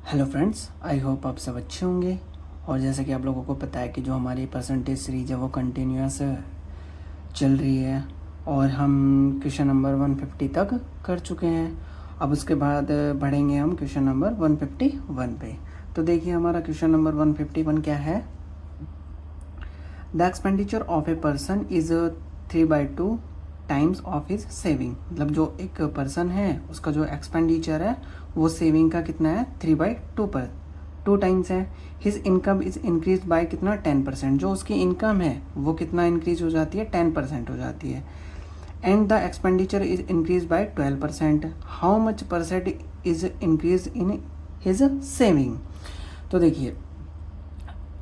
Hello friends, I hope आप सब अच्छे होंगे। और जैसे कि आप लोगों को पता है कि जो हमारी परसेंटेज सीरीज है वो कंटिन्यूस चल रही है और हम क्वेश्चन नंबर 150 तक कर चुके हैं। अब उसके बाद बढ़ेंगे हम क्वेश्चन नंबर 151 पे। तो देखिए हमारा क्वेश्चन नंबर 151 क्या है। The expenditure of a person is 3/2 times of his saving. मतलब जो एक पर्सन है उसका जो एक्सपेंडिचर है वो सेविंग का कितना है 3/2 पर 2 टाइम्स है। His income is increase by कितना 10%। जो उसकी इनकम है वो कितना इंक्रीज हो जाती है 10% हो जाती है। And the expenditure is increase bye 12%। How much percent is increase in his saving. तो देखिए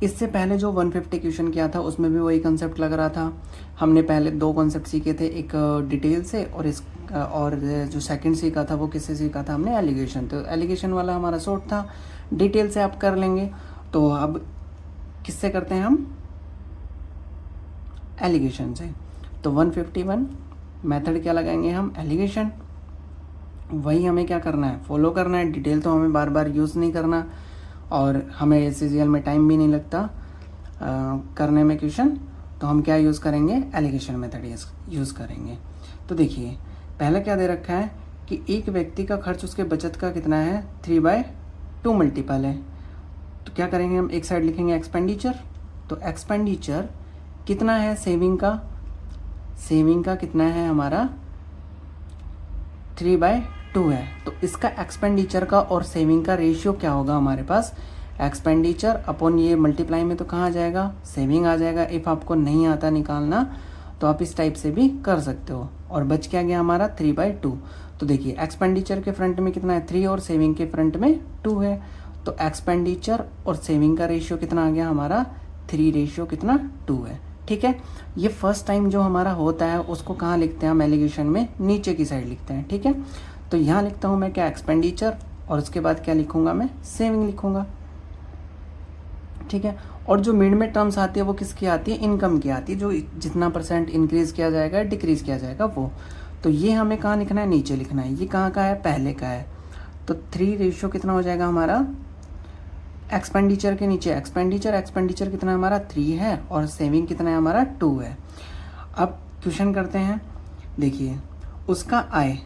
इससे पहले जो 150 क्वेश्चन किया था उसमें भी वही कंसेप्ट लग रहा था। हमने पहले 2 कॉन्सेप्ट सीखे थे, एक डिटेल से और जो सेकंड सीखा था वो किससे सीखा था हमने, एलिगेशन। तो एलिगेशन वाला हमारा शॉर्ट था, डिटेल से आप कर लेंगे। तो अब किससे करते हैं हम, एलिगेशन से। तो 151 मेथड क्या लगाएंगे हम, एलिगेशन। वही हमें क्या करना है, फॉलो करना है। डिटेल तो हमें बार बार यूज़ नहीं करना और हमें सीजीएल में टाइम भी नहीं लगता करने में क्वेश्चन। तो हम क्या यूज़ करेंगे, एलिगेशन मेथड यूज़ करेंगे। तो देखिए पहले क्या दे रखा है कि एक व्यक्ति का खर्च उसके बचत का कितना है 3/2 मल्टीपल है। तो क्या करेंगे हम, एक साइड लिखेंगे एक्सपेंडिचर। तो एक्सपेंडिचर कितना है सेविंग का कितना है हमारा 3/2 है। तो इसका एक्सपेंडिचर का और सेविंग का रेशियो क्या होगा हमारे पास, एक्सपेंडिचर अपॉन ये मल्टीप्लाई में तो कहाँ जाएगा, सेविंग आ जाएगा। इफ़ आपको नहीं आता निकालना तो आप इस टाइप से भी कर सकते हो। और बच क्या गया हमारा 3/2। तो देखिए एक्सपेंडिचर के फ्रंट में कितना है 3 और सेविंग के फ्रंट में 2 है। तो एक्सपेंडिचर और सेविंग का रेशियो कितना आ गया हमारा 3 रेशियो कितना 2 है। ठीक है, ये फर्स्ट टाइम जो हमारा होता है उसको कहाँ लिखते हैं हम, एलिगेशन में नीचे की साइड लिखते हैं। ठीक है, तो यहाँ लिखता हूँ मैं क्या, एक्सपेंडिचर, और उसके बाद क्या लिखूंगा मैं, सेविंग लिखूंगा। ठीक है, और जो मिड में टर्म्स आती है वो किसकी आती है, इनकम की आती है। जो जितना परसेंट इंक्रीज किया जाएगा डिक्रीज किया जाएगा वो। तो ये हमें कहाँ लिखना है, नीचे लिखना है। ये कहाँ का है, पहले का है। तो 3 रेशियो कितना हो जाएगा हमारा एक्सपेंडिचर के नीचे, एक्सपेंडिचर कितना है हमारा 3 है और सेविंग कितना है हमारा 2 है। अब क्वेश्चन करते हैं। देखिए उसका आय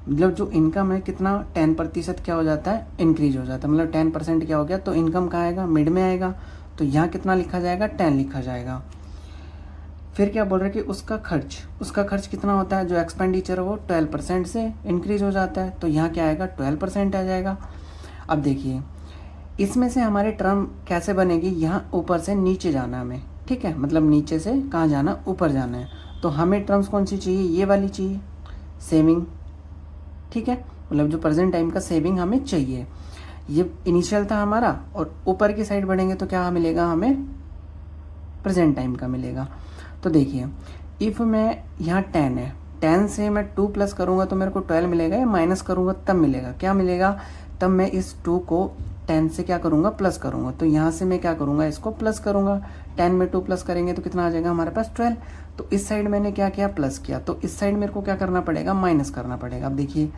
मतलब जो इनकम है कितना 10% क्या हो जाता है, इंक्रीज हो जाता है। मतलब 10% क्या हो गया, तो इनकम कहाँ आएगा, मिड में आएगा। तो यहाँ कितना लिखा जाएगा, 10 लिखा जाएगा। फिर क्या बोल रहे हैं कि उसका खर्च कितना होता है, जो एक्सपेंडिचर है वो 12% से इंक्रीज हो जाता है। तो यहाँ क्या आएगा 12% आ जाएगा। अब देखिए इसमें से हमारे टर्म कैसे बनेगी, यहाँ ऊपर से नीचे जाना हमें। ठीक है, मतलब नीचे से कहाँ जाना, ऊपर जाना है। तो हमें टर्म्स कौन सी चाहिए, ये वाली चाहिए, सेविंग। ठीक है, मतलब जो प्रेजेंट टाइम का सेविंग हमें चाहिए। ये इनिशियल था हमारा, और ऊपर की साइड बढ़ेंगे तो क्या मिलेगा हमें, प्रेजेंट टाइम का मिलेगा। तो देखिए इफ़ मैं यहाँ 10 है, 10 से मैं 2 प्लस करूँगा तो मेरे को 12 मिलेगा, या माइनस करूँगा तब मिलेगा, क्या मिलेगा, तब मैं इस 2 को 10 से क्या करूँगा, प्लस करूँगा। तो यहाँ से मैं क्या करूँगा, इसको प्लस करूँगा। 10 में 2 प्लस करेंगे तो कितना आ जाएगा हमारे पास 12। तो इस साइड मैंने क्या किया, प्लस किया। तो इस साइड मेरे को क्या करना पड़ेगा, माइनस करना पड़ेगा। अब देखिए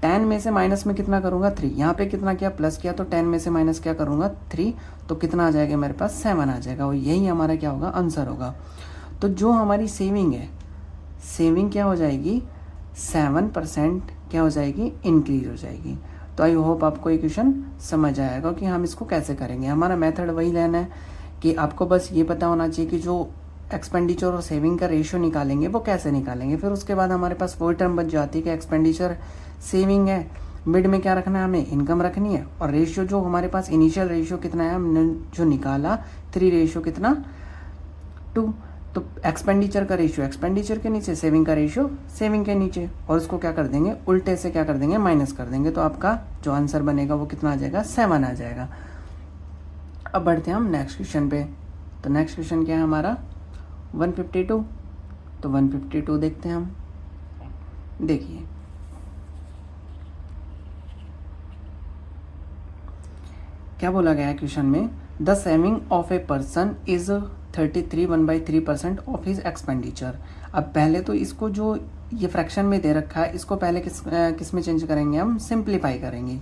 10 में से माइनस में कितना करूँगा 3, यहाँ पे कितना किया, प्लस किया। तो 10 में से माइनस क्या करूँगा 3, तो कितना आ जाएगा मेरे पास 7 आ जाएगा। और यही हमारा क्या होगा, आंसर होगा। तो जो हमारी सेविंग है, सेविंग क्या हो जाएगी 7% क्या हो जाएगी, इंक्रीज हो जाएगी। तो आई होप आपको ये क्वेश्चन समझ आएगा कि हम इसको कैसे करेंगे। हमारा मेथड वही लेना है कि आपको बस ये पता होना चाहिए कि जो एक्सपेंडिचर और सेविंग का रेशियो निकालेंगे वो कैसे निकालेंगे। फिर उसके बाद हमारे पास वही टर्म बच जाती है कि एक्सपेंडिचर सेविंग है, मिड में क्या रखना है हमें, इनकम रखनी है। और रेशियो जो हमारे पास इनिशियल रेशियो कितना है हमने जो निकाला 3 रेशियो कितना 2। तो एक्सपेंडिचर का रेशियो एक्सपेंडिचर के नीचे, सेविंग का रेशियो सेविंग के नीचे, और उसको क्या कर देंगे, उल्टे से क्या कर देंगे, माइनस कर देंगे। तो आपका जो आंसर बनेगा वो कितना आ जाएगा, 7 आ जाएगा। अब बढ़ते हैं हम नेक्स्ट क्वेश्चन पे। तो नेक्स्ट क्वेश्चन क्या है हमारा 152। तो 152 देखते हैं हम। देखिए क्या बोला गया है क्वेश्चन में, the saving of a person is 33 1/3% of his expenditure. अब पहले तो इसको जो ये फ्रैक्शन में दे रखा है इसको पहले किस में चेंज करेंगे, हम सिंप्लीफाई करेंगे।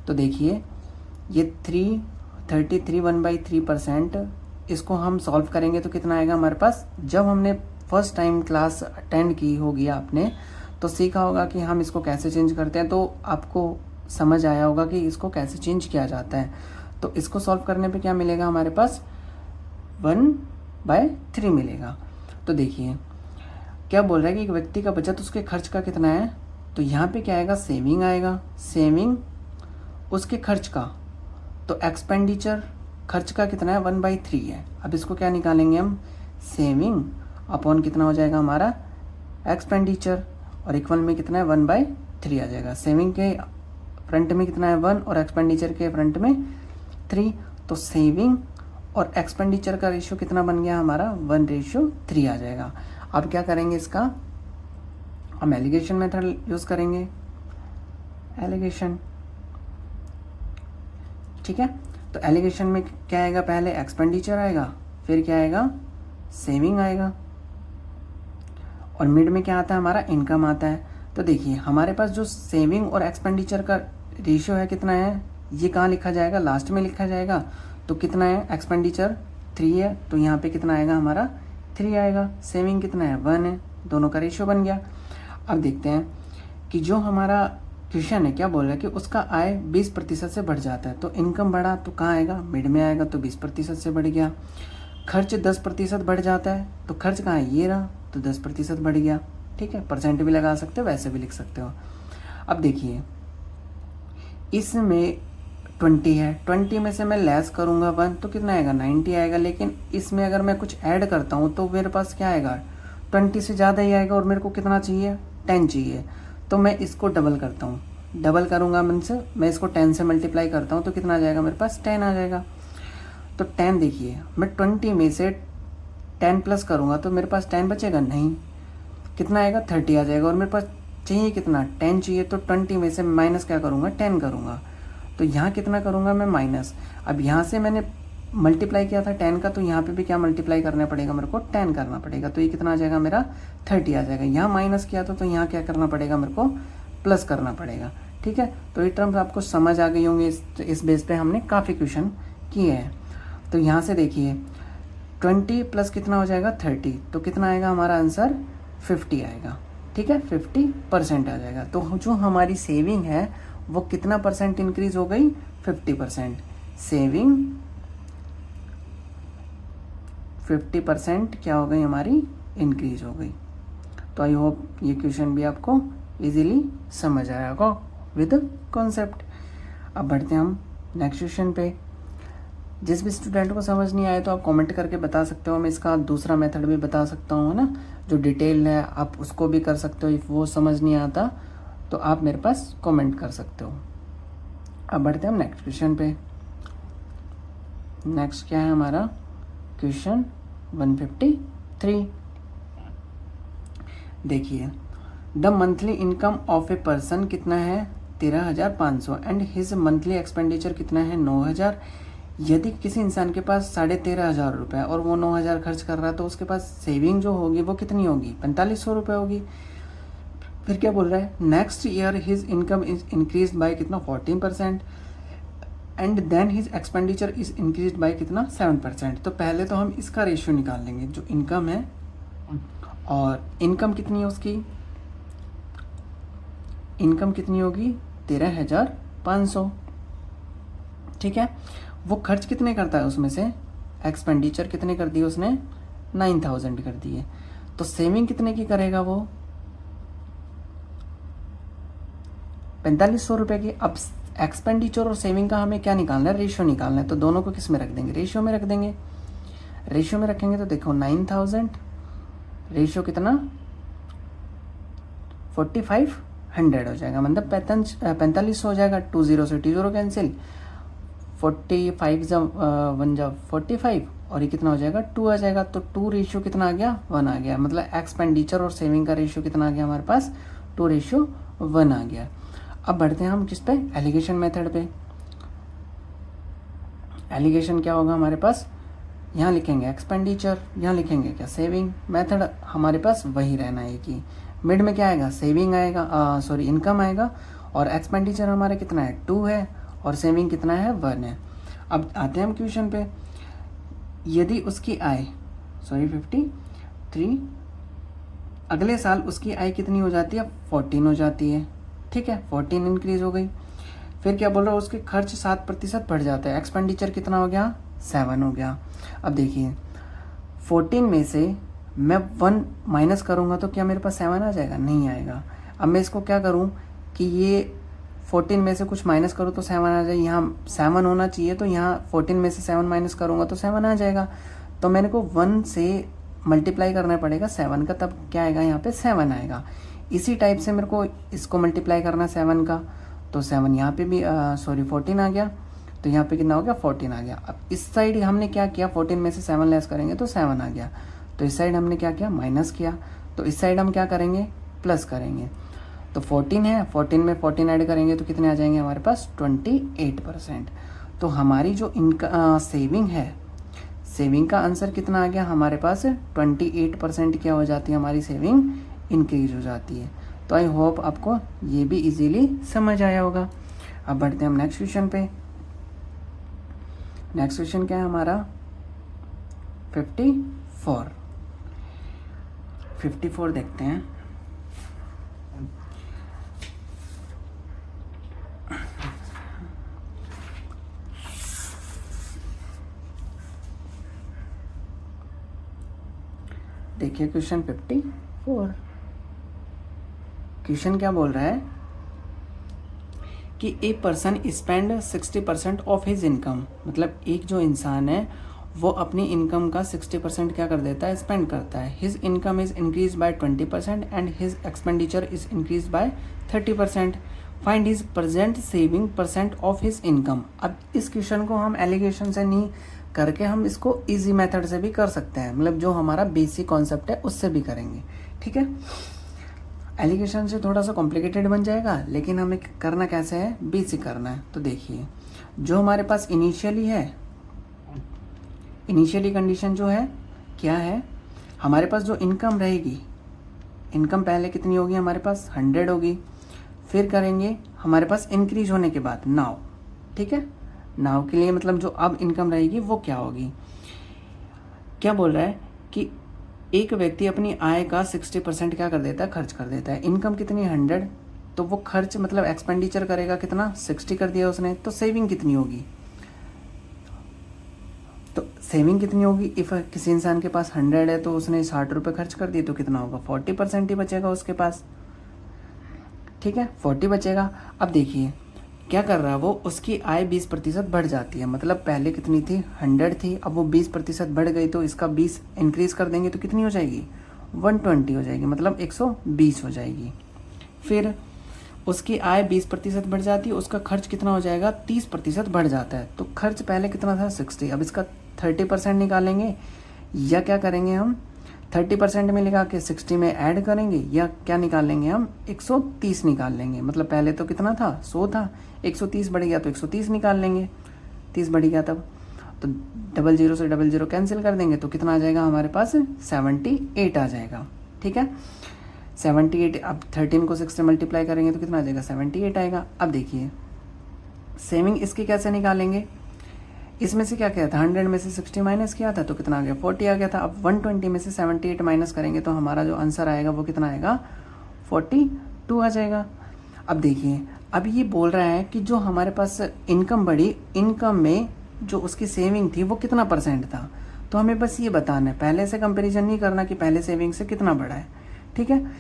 तो देखिए ये 33.13%, इसको हम सॉल्व करेंगे तो कितना आएगा हमारे पास। जब हमने फर्स्ट टाइम क्लास अटेंड की होगी आपने, तो सीखा होगा कि हम इसको कैसे चेंज करते हैं, तो आपको समझ आया होगा कि इसको कैसे चेंज किया जाता है। तो इसको सॉल्व करने पे क्या मिलेगा हमारे पास, 1/3 मिलेगा। तो देखिए क्या बोल रहा है कि एक व्यक्ति का बचत उसके खर्च का कितना है, तो यहाँ पे क्या आएगा, सेविंग आएगा, सेविंग उसके खर्च का, तो एक्सपेंडिचर खर्च का कितना है, 1/3 है। अब इसको क्या निकालेंगे हम, सेविंग अपॉन कितना हो जाएगा हमारा एक्सपेंडिचर, और इक्वल में कितना है, 1/3 आ जाएगा। सेविंग के फ्रंट में कितना है 1 और एक्सपेंडिचर के फ्रंट में 3, तो सेविंग और एक्सपेंडिचर का रेशियो कितना बन गया हमारा, 1:3 आ जाएगा। अब क्या करेंगे इसका, हम एलिगेशन मेथड यूज़ करेंगे, एलिगेशन, ठीक है। तो एलिगेशन में क्या आएगा, पहले एक्सपेंडिचर आएगा, फिर क्या आएगा, सेविंग आएगा, और मिड में क्या आता है हमारा, इनकम आता है। तो देखिए हमारे पास जो सेविंग और एक्सपेंडिचर का रेशियो है कितना है, ये कहाँ लिखा जाएगा, लास्ट में लिखा जाएगा। तो कितना है, एक्सपेंडिचर 3 है, तो यहाँ पे कितना आएगा हमारा 3 आएगा। सेविंग कितना है, 1 है, दोनों का रेशियो बन गया। अब देखते हैं कि जो हमारा क्वेश्चन है क्या बोल रहा है कि उसका आय 20% से बढ़ जाता है। तो इनकम बढ़ा तो कहाँ आएगा, मिड में आएगा, तो 20% से बढ़ गया। खर्च 10% बढ़ जाता है, तो खर्च कहाँ है, ये रहा, तो 10% बढ़ गया। ठीक है, परसेंट भी लगा सकते हो, वैसे भी लिख सकते हो। अब देखिए इसमें 20 है, 20 में से मैं लेस करूँगा 1 तो कितना आएगा, 90 आएगा। लेकिन इसमें अगर मैं कुछ ऐड करता हूँ तो मेरे पास क्या आएगा, 20 से ज़्यादा ही आएगा, और मेरे को कितना चाहिए, 10 चाहिए। तो मैं इसको डबल करता हूँ, डबल करूँगा मीन्स मैं इसको 10 से मल्टीप्लाई करता हूँ, तो कितना आ जाएगा मेरे पास, 10 आ जाएगा। तो 10 देखिए मैं 20 में से 10 प्लस करूँगा तो मेरे पास 10 बचेगा नहीं, कितना आएगा, 30 आ जाएगा। और मेरे पास चाहिए कितना, 10 चाहिए, तो 20 में से माइनस क्या करूँगा, 10 करूँगा। तो यहाँ कितना करूँगा मैं, माइनस। अब यहाँ से मैंने मल्टीप्लाई किया था 10 का, तो यहाँ पे भी क्या मल्टीप्लाई करना पड़ेगा मेरे को, 10 करना पड़ेगा। तो ये कितना आ जाएगा मेरा, 30 आ जाएगा। यहाँ माइनस किया था तो यहाँ क्या करना पड़ेगा मेरे को, प्लस करना पड़ेगा। ठीक है, तो ये टर्म्स आपको समझ आ गई होंगी। इस बेस पे हमने काफ़ी क्वेश्चन किए हैं। तो यहाँ से देखिए 20 प्लस कितना हो जाएगा, 30, तो कितना आएगा हमारा आंसर, 50 आएगा। ठीक है, 50% आ जाएगा। तो जो हमारी सेविंग है वो कितना परसेंट इंक्रीज हो गई, 50%। सेविंग 50% क्या हो गई हमारी, इंक्रीज हो गई। तो आई होप ये क्वेश्चन भी आपको इजीली समझ आया होगा विद कॉन्सेप्ट। अब बढ़ते हैं हम नेक्स्ट क्वेश्चन पे। जिस भी स्टूडेंट को समझ नहीं आए तो आप कमेंट करके बता सकते हो, मैं इसका दूसरा मेथड भी बता सकता हूँ, है ना, जो डिटेल है आप उसको भी कर सकते हो। इफ वो समझ नहीं आता तो आप मेरे पास कमेंट कर सकते हो। अब बढ़ते हैं हम नेक्स्ट क्वेश्चन पे। नेक्स्ट क्या है हमारा क्वेश्चन 153। देखिए the monthly income of a person कितना है, 13,500 एंड हिज मंथली एक्सपेंडिचर कितना है, 9,000। यदि किसी इंसान के पास 13,500 रुपये और वो 9,000 खर्च कर रहा है तो उसके पास सेविंग जो होगी वो कितनी होगी, 4,500 रुपये होगी। फिर क्या बोल रहा है, next year his income is increase by कितना, 14%, and then his expenditure is increase by कितना, 7%। तो पहले तो हम इसका रेशियो निकाल लेंगे, जो इनकम है, और इनकम कितनी है उसकी, इनकम कितनी होगी, 13,500। ठीक है, वो खर्च कितने करता है उसमें से, एक्सपेंडिचर कितने कर दिए उसने, 9,000 कर दिए। तो सेविंग कितने की करेगा वो, 4,500 रुपये की। अब एक्सपेंडिचर और सेविंग का हमें क्या निकालना है, रेशियो निकालना है। तो दोनों को किस में रख देंगे, रेशियो में रख देंगे। रेशियो में रखेंगे तो देखो 9,000 रेशियो कितना, 4,500 हो जाएगा, मतलब 4500 हो जाएगा। 20 से 20 कैंसिल, 45 जब 1 जब 45, और ये कितना हो जाएगा, 2 आ जाएगा। तो 2 रेशियो कितना आ गया, 1 आ गया। मतलब एक्सपेंडिचर और सेविंग का रेशियो कितना आ गया हमारे पास, 2:1 आ गया। अब बढ़ते हैं हम किस पे, एलिगेशन मेथड पे। एलिगेशन क्या होगा हमारे पास, यहाँ लिखेंगे एक्सपेंडिचर, यहाँ लिखेंगे क्या, सेविंग। मेथड हमारे पास वही रहना है कि मिड में क्या आएगा, सेविंग आएगा, सॉरी इनकम आएगा, और एक्सपेंडिचर हमारे कितना है, 2 है, और सेविंग कितना है 1 है। अब आते हैं हम क्वेश्चन पे। यदि उसकी आय 53, अगले साल उसकी आय कितनी हो जाती है 14 हो जाती है, ठीक है, 14 इंक्रीज हो गई। फिर क्या बोल रहा है, उसके खर्च 7% बढ़ जाता है, एक्सपेंडिचर कितना हो गया 7 हो गया। अब देखिए 14 में से मैं 1 माइनस करूँगा तो क्या मेरे पास 7 आ जाएगा, नहीं आएगा। अब मैं इसको क्या करूँ कि ये 14 में से कुछ माइनस करूँ तो 7 आ जाए, यहाँ 7 होना चाहिए, तो यहाँ 14 में से 7 माइनस करूँगा तो 7 आ जाएगा। तो मैंने को 1 से मल्टीप्लाई करना पड़ेगा 7 का, तब क्या आएगा यहाँ पे 7 आएगा। इसी टाइप से मेरे को इसको मल्टीप्लाई करना 7 का, तो 7 यहाँ पे भी 14 आ गया, तो यहाँ पे कितना हो गया 14 आ गया। अब इस साइड हमने क्या किया, 14 में से 7 लेस करेंगे तो 7 आ गया, तो इस साइड हमने क्या किया माइनस किया, तो इस साइड हम क्या करेंगे प्लस करेंगे। तो 14 है, 14 में 14 ऐड करेंगे तो कितने आ जाएंगे हमारे पास 28%। तो हमारी जो सेविंग है, सेविंग का आंसर कितना आ गया हमारे पास 28% क्या हो जाती है हमारी सेविंग इंक्रीज हो जाती है। तो आई होप आपको ये भी इजीली समझ आया होगा। अब बढ़ते हैं हम नेक्स्ट क्वेश्चन पे। नेक्स्ट क्वेश्चन क्या है हमारा 54 देखते हैं। देखिए क्वेश्चन 54, क्वेश्चन क्या बोल रहा है कि a person spend 60% of his income, मतलब एक जो इंसान है वो अपनी इनकम का 60% क्या कर देता है स्पेंड करता है। His income is increase by 20% and his expenditure is increase bye 30%। Find his present saving percent of his income. अब इस क्वेश्चन को हम एलिगेशन से नहीं करके हम इसको इजी मेथड से भी कर सकते हैं, मतलब जो हमारा बेसिक कॉन्सेप्ट है उससे भी करेंगे, ठीक है। एलिगेशन से थोड़ा सा कॉम्प्लिकेटेड बन जाएगा, लेकिन हमें करना कैसे है, बेसिक करना है। तो देखिए जो हमारे पास इनिशियली है, इनिशियली कंडीशन जो है क्या है, हमारे पास जो इनकम रहेगी, इनकम पहले कितनी होगी हमारे पास 100 होगी। फिर करेंगे हमारे पास इंक्रीज होने के बाद नाउ, ठीक है, नाउ के लिए मतलब जो अब इनकम रहेगी वो क्या होगी। क्या बोल रहा है कि एक व्यक्ति अपनी आय का 60% क्या कर देता है खर्च कर देता है। इनकम कितनी 100, तो वो खर्च मतलब एक्सपेंडिचर करेगा कितना 60 कर दिया उसने, तो सेविंग कितनी होगी, तो सेविंग कितनी होगी। इफ किसी इंसान के पास 100 है तो उसने 60 रुपये खर्च कर दिए तो कितना होगा 40% ही बचेगा उसके पास, ठीक है, 40 बचेगा। अब देखिए क्या कर रहा है वो, उसकी आय 20% बढ़ जाती है, मतलब पहले कितनी थी 100 थी, अब वो 20% बढ़ गई, तो इसका 20 इंक्रीज कर देंगे तो कितनी हो जाएगी 120 हो जाएगी, मतलब 120 हो जाएगी। फिर उसकी आय 20% बढ़ जाती है, उसका खर्च कितना हो जाएगा 30% बढ़ जाता है। तो खर्च पहले कितना था 60, अब इसका 30% निकालेंगे, या क्या करेंगे हम 30% में लगा के 60 में ऐड करेंगे, या क्या निकाल लेंगे हम 130 निकाल लेंगे। मतलब पहले तो कितना था 100 था, 130 बढ़ गया तो 130 निकाल लेंगे, 30 बढ़ गया तब, तो 00 से 00 कैंसिल कर देंगे तो कितना आ जाएगा हमारे पास 78 आ जाएगा, ठीक है 78। अब 13 को 6 से मल्टीप्लाई करेंगे तो कितना आ जाएगा 78 आएगा। अब देखिए सेविंग इसकी कैसे निकालेंगे, इसमें से क्या किया था 100 में से 60 माइनस किया था तो कितना आ गया 40 आ गया था। अब 120 में से 78 माइनस करेंगे तो हमारा जो आंसर आएगा वो कितना आएगा 42 आ जाएगा। अब देखिए अब ये बोल रहा है कि जो हमारे पास इनकम बढ़ी, इनकम में जो उसकी सेविंग थी वो कितना परसेंट था, तो हमें बस ये बताना है, पहले से कंपेरिजन नहीं करना कि पहले सेविंग से कितना बढ़ा है, ठीक है।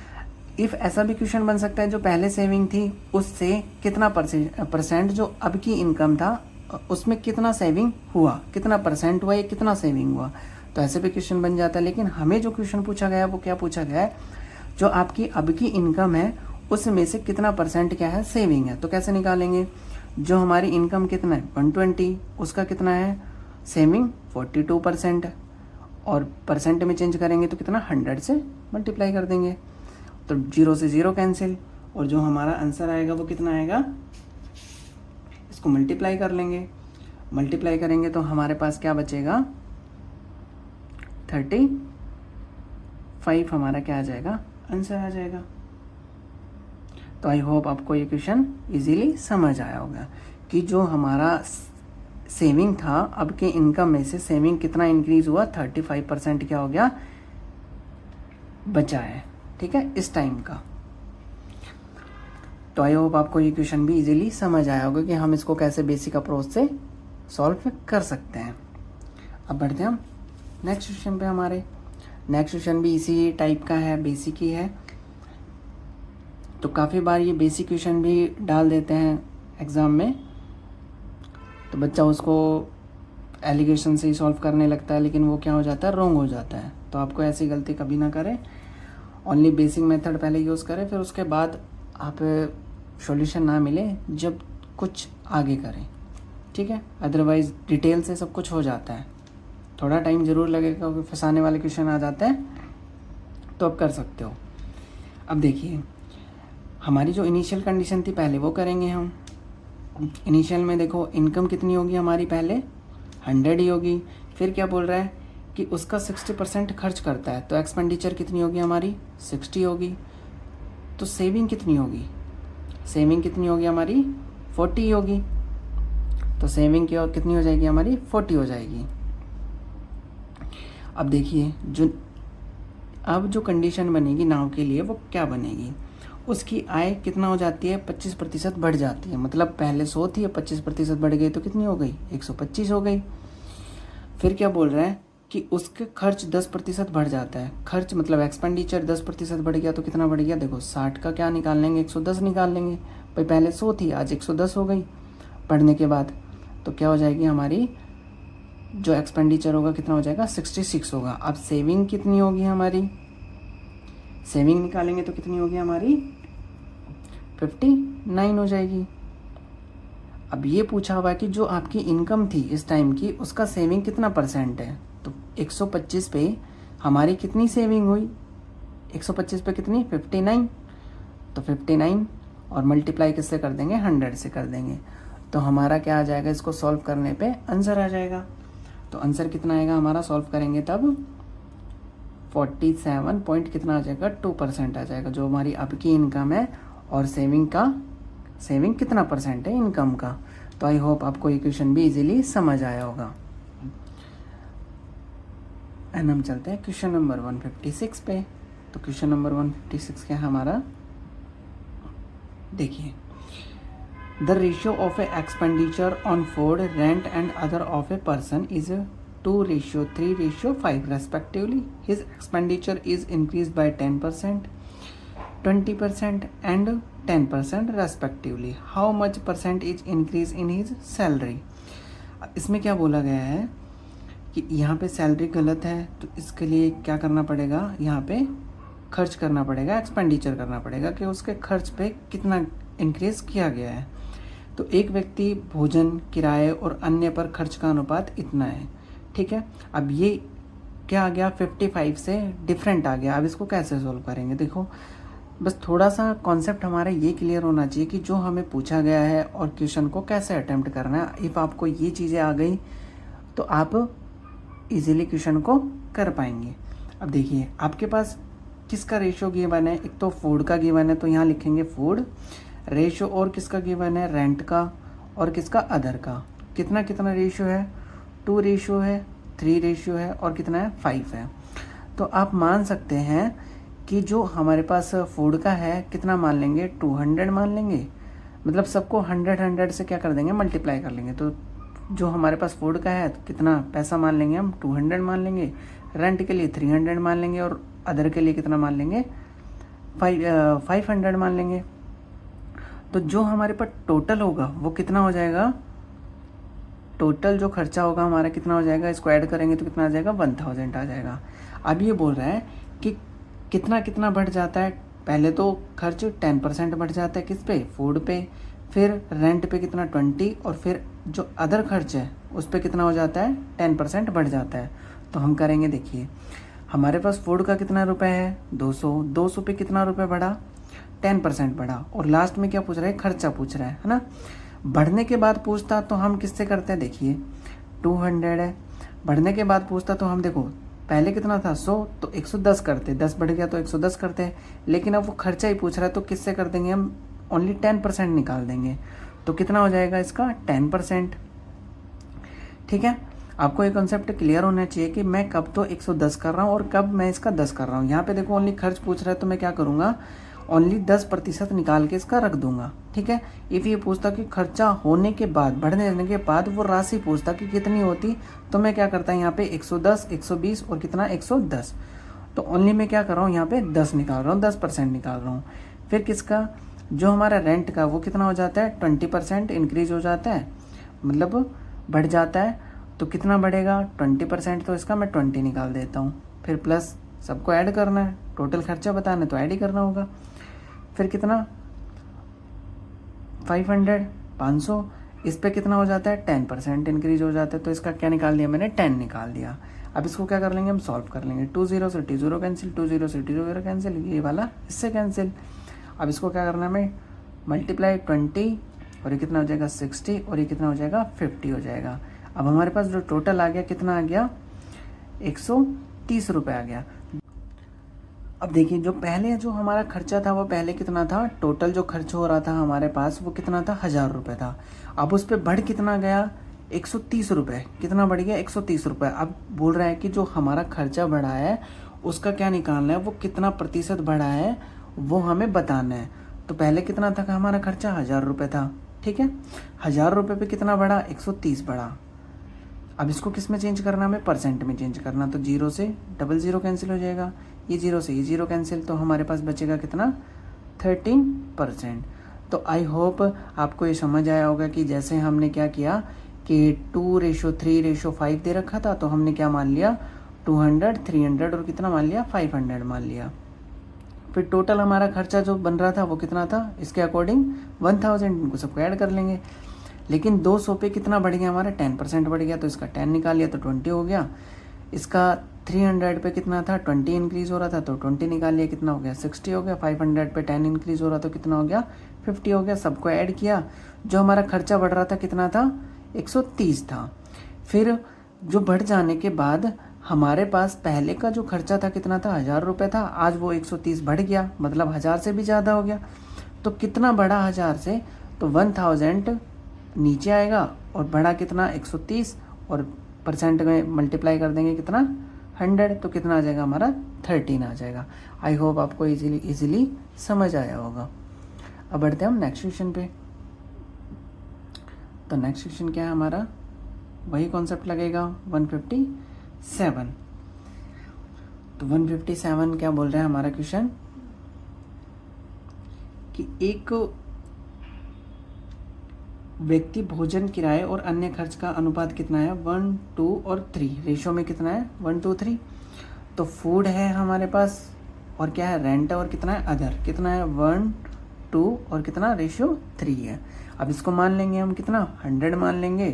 इफ़ ऐसा भी क्वेश्चन बन सकता है जो पहले सेविंग थी उससे कितना परसेंट जो अब की इनकम था उसमें कितना सेविंग हुआ, कितना परसेंट हुआ या कितना सेविंग हुआ, तो ऐसे भी क्वेश्चन बन जाता है। लेकिन हमें जो क्वेश्चन पूछा गया है वो क्या पूछा गया है, जो आपकी अब की इनकम है उसमें से कितना परसेंट क्या है सेविंग है। तो कैसे निकालेंगे, जो हमारी इनकम कितना है 120, उसका कितना है सेविंग 42%, और परसेंट में चेंज करेंगे तो कितना 100 से मल्टीप्लाई कर देंगे, तो 0 से 0 कैंसिल, और जो हमारा आंसर आएगा वो कितना आएगा, इसको मल्टीप्लाई कर लेंगे, मल्टीप्लाई करेंगे तो हमारे पास क्या बचेगा 35 हमारा क्या आ जाएगा आंसर आ जाएगा। तो आई होप आपको ये क्वेश्चन इजीली समझ आया होगा। कि जो हमारा सेविंग था अब के इनकम में से सेविंग कितना इंक्रीज हुआ, 35% क्या हो गया, बचा है। ठीक है, इस टाइम का। तो आई होप आपको ये क्वेश्चन भी इजीली समझ आया होगा कि हम इसको कैसे बेसिक अप्रोच से सॉल्व कर सकते हैं। अब बढ़ते हैं हम नेक्स्ट क्वेश्चन पे। हमारे नेक्स्ट क्वेश्चन भी इसी टाइप का है, बेसिक ही है। तो काफ़ी बार ये बेसिक क्वेश्चन भी डाल देते हैं एग्ज़ाम में, तो बच्चा उसको एलिगेशन से ही सॉल्व करने लगता है, लेकिन वो क्या हो जाता है, रॉन्ग हो जाता है। तो आपको ऐसी गलती कभी ना करें, ओनली बेसिक मेथड पहले यूज़ करें, फिर उसके बाद आप सॉल्यूशन ना मिले जब कुछ आगे करें। ठीक है, अदरवाइज़ डिटेल से सब कुछ हो जाता है, थोड़ा टाइम ज़रूर लगेगा क्योंकि फंसाने वाले क्वेश्चन आ जाते हैं, तो आप कर सकते हो। अब देखिए हमारी जो इनिशियल कंडीशन थी पहले वो करेंगे हम। इनिशियल में देखो इनकम कितनी होगी हमारी, पहले 100 ही होगी। फिर क्या बोल रहा है कि उसका 60% खर्च करता है, तो एक्सपेंडिचर कितनी होगी हमारी, 60 होगी। तो सेविंग कितनी होगी, सेविंग कितनी होगी हमारी, 40 होगी। तो सेविंग की कितनी हो जाएगी हमारी, 40 हो जाएगी। अब देखिए अब जो कंडीशन बनेगी नाउ के लिए वो क्या बनेगी, उसकी आय कितना हो जाती है, 25% बढ़ जाती है। मतलब पहले 100 थी, 25% बढ़ गई तो कितनी हो गई, 125 हो गई। फिर क्या बोल रहा है कि उसके खर्च 10% बढ़ जाता है। खर्च मतलब एक्सपेंडिचर 10% बढ़ गया तो कितना बढ़ गया, देखो 60 का क्या निकाल लेंगे, 110 निकाल लेंगे भाई। पहले 100 थी, आज 110 हो गई बढ़ने के बाद। तो क्या हो जाएगी हमारी जो एक्सपेंडिचर होगा कितना हो जाएगा, 66 होगा। अब सेविंग कितनी होगी हमारी, सेविंग निकालेंगे तो कितनी होगी हमारी, 59 हो जाएगी। अब ये पूछा हुआ है कि जो आपकी इनकम थी इस टाइम की उसका सेविंग कितना परसेंट है, तो 125 पे हमारी कितनी सेविंग हुई, 125 पे कितनी, 59। तो 59 और मल्टीप्लाई किससे कर देंगे, 100 से कर देंगे। तो हमारा क्या आ जाएगा, इसको सॉल्व करने पे आंसर आ जाएगा। तो आंसर कितना आएगा हमारा, सॉल्व करेंगे तब 47 पॉइंट कितना आ जाएगा, 2% आ जाएगा, जो हमारी आपकी इनकम है। और सेविंग कितना परसेंट है इनकम का। तो आई होप आपको ये क्वेश्चन भी इजीली समझ आया होगा। एंड हम चलते हैं क्वेश्चन नंबर 156 पे। तो क्वेश्चन नंबर 156 क्या है हमारा, देखिए the ratio of A expenditure on food, rent and other of a person is 2:3:5 respectively. His expenditure is increased by 10%, 20% and 10% respectively. How much percentage increase in his salary? इसमें क्या बोला गया है कि यहाँ पे सैलरी गलत है, तो इसके लिए क्या करना पड़ेगा, यहाँ पे खर्च करना पड़ेगा, एक्सपेंडिचर करना पड़ेगा कि उसके खर्च पे कितना इंक्रीज किया गया है। तो एक व्यक्ति भोजन, किराए और अन्य पर खर्च का अनुपात इतना है। ठीक है, अब ये क्या आ गया, 55 से डिफरेंट आ गया। अब इसको कैसे सोल्व करेंगे, देखो बस थोड़ा सा कॉन्सेप्ट हमारा ये क्लियर होना चाहिए कि जो हमें पूछा गया है और क्वेश्चन को कैसे अटेम्प्ट करना है। इफ़ आपको ये चीज़ें आ गई तो आप इजीली क्वेश्चन को कर पाएंगे। अब देखिए आपके पास किसका रेशियो गिवन है, एक तो फूड का गिवन है तो यहाँ लिखेंगे फूड रेशियो, और किसका गिवन है, रेंट का, और किसका, अदर का। कितना कितना रेशियो है, 2 रेशियो है, 3 रेशियो है, और कितना है, 5 है। तो आप मान सकते हैं कि जो हमारे पास फूड का है कितना मान लेंगे, 200 मान लेंगे। मतलब सबको 100 से क्या कर देंगे, मल्टीप्लाई कर लेंगे। तो जो हमारे पास फूड का है तो कितना पैसा मान लेंगे हम, 200 मान लेंगे। रेंट के लिए 300 मान लेंगे, और अदर के लिए कितना मान लेंगे, 500 मान लेंगे। तो जो हमारे पास टोटल होगा वो कितना हो जाएगा, टोटल जो खर्चा होगा हमारा कितना हो जाएगा, इसको ऐड करेंगे तो कितना आ जाएगा, 1000 आ जाएगा। अब ये बोल रहा है कि कितना कितना बढ़ जाता है, पहले तो खर्च 10% बढ़ जाता है किस पे, फूड पे, फिर रेंट पे कितना 20, और फिर जो अदर खर्च है उस पे कितना हो जाता है, 10% बढ़ जाता है। तो हम करेंगे, देखिए हमारे पास फूड का कितना रुपए है, 200 पे कितना रुपए बढ़ा, 10% बढ़ा। और लास्ट में क्या पूछ रहा है, खर्चा पूछ रहा है ना। बढ़ने के बाद पूछता तो हम किससे करते हैं, देखिए 200 है, बढ़ने के बाद पूछता तो हम देखो पहले कितना था 100, तो 110 करते, 10 बढ़ गया तो 110 करते हैं। लेकिन अब वो खर्चा ही पूछ रहा है तो किससे कर देंगे हम, ओनली 10% निकाल देंगे। तो कितना हो जाएगा इसका 10%। ठीक है, आपको ये कॉन्सेप्ट क्लियर होना चाहिए कि मैं कब तो 110 कर रहा हूँ और कब मैं इसका 10 कर रहा हूँ। यहाँ पे देखो ओनली खर्च पूछ रहा है तो मैं क्या करूँगा, ओनली 10% निकाल के इसका रख दूंगा। ठीक है, इफ़ ये पूछता कि खर्चा होने के बाद, बढ़ने देने के बाद वो राशि पूछता कि कितनी होती, तो मैं क्या करता यहाँ पे 110, 120 और कितना 110, तो ओनली मैं क्या कर रहा हूँ यहाँ पे 10 निकाल रहा हूँ, 10% निकाल रहा हूँ। फिर किसका, जो हमारा रेंट का वो कितना हो जाता है 20% इंक्रीज हो जाता है, मतलब बढ़ जाता है। तो कितना बढ़ेगा 20%, तो इसका मैं 20 निकाल देता हूँ। फिर प्लस सबको ऐड करना है, टोटल खर्चा बताना है तो ऐड ही करना होगा। फिर कितना 500, 500, इस पे कितना हो जाता है 10% इंक्रीज हो जाता है, तो इसका क्या निकाल दिया मैंने 10 निकाल दिया। अब इसको क्या कर लेंगे हम, सॉल्व कर लेंगे। 20 से 20 कैंसिल, 20 से 20 कैंसिल, ये वाला इससे कैंसिल। अब इसको क्या करना है, मैं मल्टीप्लाई 20 और ये कितना हो जाएगा 60 और ये कितना हो जाएगा 50 हो जाएगा। अब हमारे पास जो टोटल आ गया कितना आ गया 130 रुपये आ गया। अब देखिए जो पहले जो हमारा खर्चा था वो पहले कितना था, टोटल जो खर्च हो रहा था हमारे पास वो कितना था 1000 रुपये था। अब उस पर बढ़ कितना गया 130 रुपये, कितना बढ़ गया 130 रुपये। अब बोल रहा है कि जो हमारा खर्चा बढ़ा है उसका क्या निकालना है, वो कितना प्रतिशत बढ़ा है वो हमें बताना है। तो पहले कितना था हमारा खर्चा 1000 रुपये था। ठीक है, 1000 रुपये पे कितना बढ़ा 130 बढ़ा। अब इसको किस में चेंज करना, हमें परसेंट में चेंज करना। तो 0 से 00 कैंसिल हो जाएगा, ये 0 से ये 0 कैंसिल, तो हमारे पास बचेगा कितना 13%। तो आई होप आपको ये समझ आया होगा कि जैसे हमने क्या किया कि 2:3:5 दे रखा था, तो हमने क्या मान लिया 200, 300 और कितना मान लिया 500 मान लिया। फिर टोटल हमारा खर्चा जो बन रहा था वो कितना था, इसके अकॉर्डिंग 1000, इनको सबको ऐड कर लेंगे। लेकिन 200 पे कितना बढ़ गया हमारा 10% बढ़ गया, तो इसका 10 निकाल लिया तो 20 हो गया। इसका 300 पे कितना था 20 इंक्रीज हो रहा था तो 20 निकाल लिया, कितना हो गया 60 हो गया। 500 पे 10 इंक्रीज हो रहा तो कितना हो गया 50 हो गया। सबको ऐड किया, जो हमारा खर्चा बढ़ रहा था कितना था 130 था। फिर जो बढ़ जाने के बाद हमारे पास पहले का जो खर्चा था कितना था 1000 रुपये था, आज वो 130 बढ़ गया, मतलब 1000 से भी ज़्यादा हो गया। तो कितना बढ़ा 1000 से, तो 1000 नीचे आएगा और बढ़ा कितना 130 और परसेंट में मल्टीप्लाई कर देंगे कितना 100, तो कितना आ जाएगा हमारा 13 आ जाएगा। आई होप आपको इजीली समझ आया होगा। अब बढ़ते हैं हम नेक्स्ट क्वेश्चन पे। तो नेक्स्ट क्वेश्चन क्या है हमारा, वही कॉन्सेप्ट लगेगा 157। तो 157 क्या बोल रहा है हमारा क्वेश्चन कि एक व्यक्ति भोजन किराए और अन्य खर्च का अनुपात कितना है 1, 2 और 3 रेशो में कितना है 1, 2, 3। तो फूड है हमारे पास और क्या है रेंट और कितना है अदर, कितना है 1, 2 और कितना रेशो 3 है। अब इसको मान लेंगे हम कितना 100 मान लेंगे,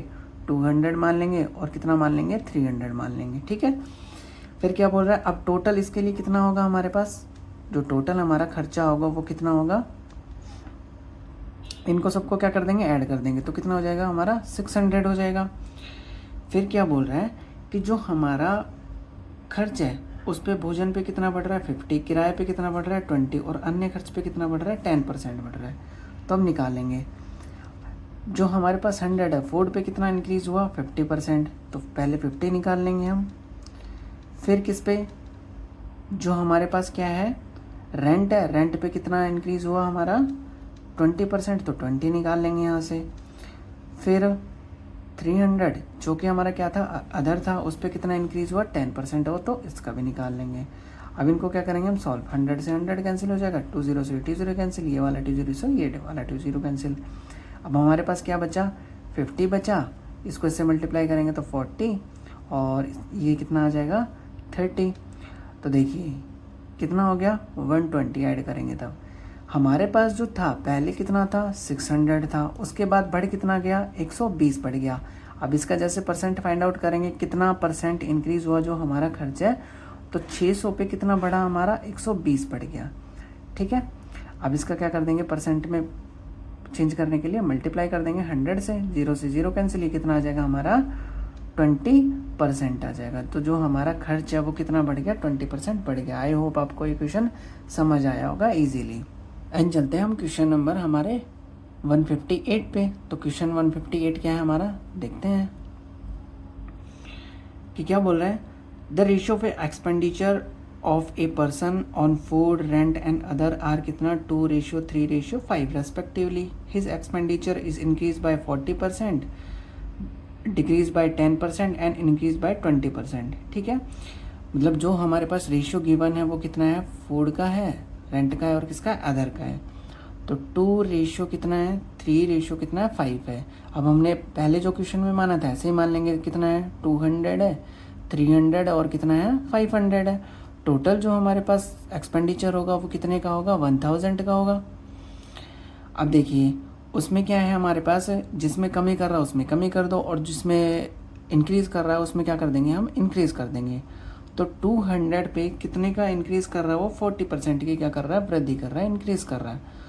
200 मान लेंगे और कितना मान लेंगे 300 मान लेंगे। ठीक है, फिर क्या बोल रहा है, अब टोटल इसके लिए कितना होगा हमारे पास, जो टोटल हमारा खर्चा होगा वो कितना होगा, इनको सबको क्या कर देंगे ऐड कर देंगे, तो कितना हो जाएगा हमारा 600 हो जाएगा। फिर क्या बोल रहा है कि जो हमारा खर्च है उस पे भोजन पे कितना बढ़ रहा है 50, किराए पे कितना बढ़ रहा है 20 और अन्य खर्च पे कितना बढ़ रहा है 10% बढ़ रहा है। तो हम निकालेंगे, जो हमारे पास 100 है फूड पे कितना इंक्रीज़ हुआ 50%, तो पहले 50 निकाल लेंगे हम। फिर किस पे, जो हमारे पास क्या है रेंट है, रेंट पे कितना इंक्रीज़ हुआ हमारा 20%, तो 20 निकाल लेंगे यहाँ से। फिर 300 जो कि हमारा क्या था अदर था, उस पर कितना इंक्रीज़ हुआ 10% हो, तो इसका भी निकाल लेंगे। अब इनको क्या करेंगे हम सॉल्व, 100 से 100 कैंसिल हो जाएगा, 20 से 20 कैंसिल, ये वाला 20 से ये वाला 20 कैंसिल। अब हमारे पास क्या बचा 50 बचा, इसको इससे मल्टीप्लाई करेंगे तो 40 और ये कितना आ जाएगा 30। तो देखिए कितना हो गया 120 ऐड करेंगे तब हमारे पास जो था पहले कितना था 600 था, उसके बाद बढ़ कितना गया 120 बढ़ गया। अब इसका जैसे परसेंट फाइंड आउट करेंगे कितना परसेंट इंक्रीज हुआ जो हमारा खर्च है, तो 600 पे कितना बढ़ा हमारा 120 बढ़ गया। ठीक है, अब इसका क्या कर देंगे परसेंट में चेंज करने के लिए मल्टीप्लाई कर देंगे 100 से, 0 से 0 कैंसिल, ये कितना आ जाएगा हमारा 20% आ जाएगा। तो जो हमारा खर्च है वो कितना बढ़ गया 20% बढ़ गया। आई होप आपको ये क्वेश्चन समझ आया होगा इजीली। एंड चलते हैं हम क्वेश्चन नंबर हमारे 158 पे। तो क्वेश्चन 158 क्या है हमारा, देखते हैं कि क्या बोल रहा है। The ratio of expenditure of a person on food, rent and other are कितना 2:3:5 respectively. His expenditure is increase by 40%, decrease by 10% and increase by 20%। ठीक है, मतलब जो हमारे पास रेशियो गिवन है वो कितना है, फूड का है, रेंट का है और किसका, अदर का है। तो 2 रेशियो कितना है, 3 रेशियो कितना है, 5 है। अब हमने पहले जो क्वेश्चन में माना था ऐसे ही मान लेंगे, कितना है 200 है, 300 और कितना है 500 है। टोटल जो हमारे पास एक्सपेंडिचर होगा वो कितने का होगा, 1000 का होगा। अब देखिए उसमें क्या है हमारे पास, जिसमें कमी कर रहा है उसमें कमी कर दो और जिसमें इंक्रीज़ कर रहा है उसमें क्या कर देंगे हम, इंक्रीज़ कर देंगे। तो 200 पे कितने का इंक्रीज़ कर रहा है वो, 40% की क्या कर रहा है, वृद्धि कर रहा है, इंक्रीज़ कर रहा है।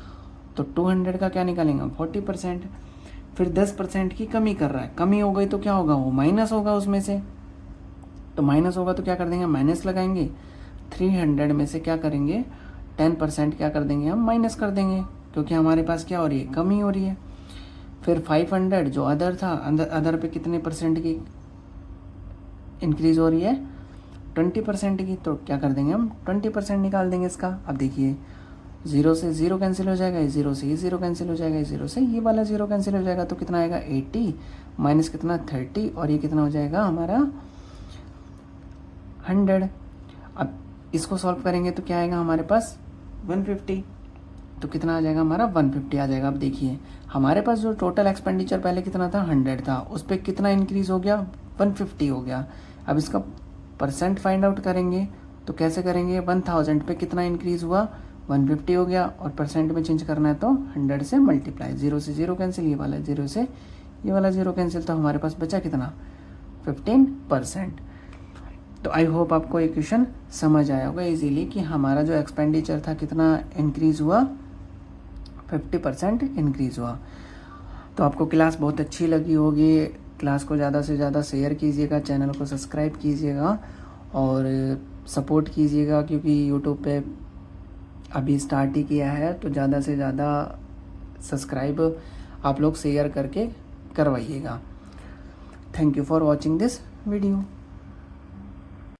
तो 200 का क्या निकालेंगे हम, 40%। फिर 10% की कमी कर रहा है, कमी हो गई तो क्या होगा, वो माइनस होगा उसमें से। तो माइनस होगा तो क्या कर देंगे, माइनस लगाएंगे। 300 में से क्या करेंगे, 10% क्या कर देंगे हम, माइनस कर देंगे, क्योंकि हमारे पास क्या हो रही है, कमी हो रही है। फिर 500 जो अदर था, अदर पे कितने परसेंट की इंक्रीज हो रही है, 20% की। तो क्या कर देंगे हम, 20% निकाल देंगे इसका। अब देखिए 0 से 0 कैंसिल हो जाएगा, 0 से ये 0 कैंसिल हो जाएगा, 0 से ये वाला 0 कैंसिल हो जाएगा। तो कितना आएगा 80 माइनस कितना 30 और ये कितना हो जाएगा हमारा 100। अब इसको सॉल्व करेंगे तो क्या आएगा हमारे पास 150। तो कितना आ जाएगा हमारा 150 आ जाएगा। अब देखिए हमारे पास जो टोटल एक्सपेंडिचर पहले कितना था 100 था, उस पर कितना इंक्रीज हो गया 150 हो गया। अब इसका परसेंट फाइंड आउट करेंगे तो कैसे करेंगे, 1000 पे कितना इंक्रीज हुआ 150 हो गया और परसेंट में चेंज करना है तो 100 से मल्टीप्लाई, 0 से 0 कैंसिल, ये वाला 0 से ये वाला 0 कैंसिल, तो हमारे पास बचा कितना 15%। तो आई होप आपको ये क्वेश्चन समझ आया होगा इजीली कि हमारा जो एक्सपेंडिचर था कितना इंक्रीज हुआ, 50% इंक्रीज हुआ। तो आपको क्लास बहुत अच्छी लगी होगी। क्लास को ज़्यादा से ज़्यादा शेयर कीजिएगा, चैनल को सब्सक्राइब कीजिएगा और सपोर्ट कीजिएगा, क्योंकि यूट्यूब पे अभी स्टार्ट ही किया है। तो ज़्यादा से ज़्यादा सब्सक्राइब आप लोग शेयर करके करवाइएगा। Thank you for watching this video.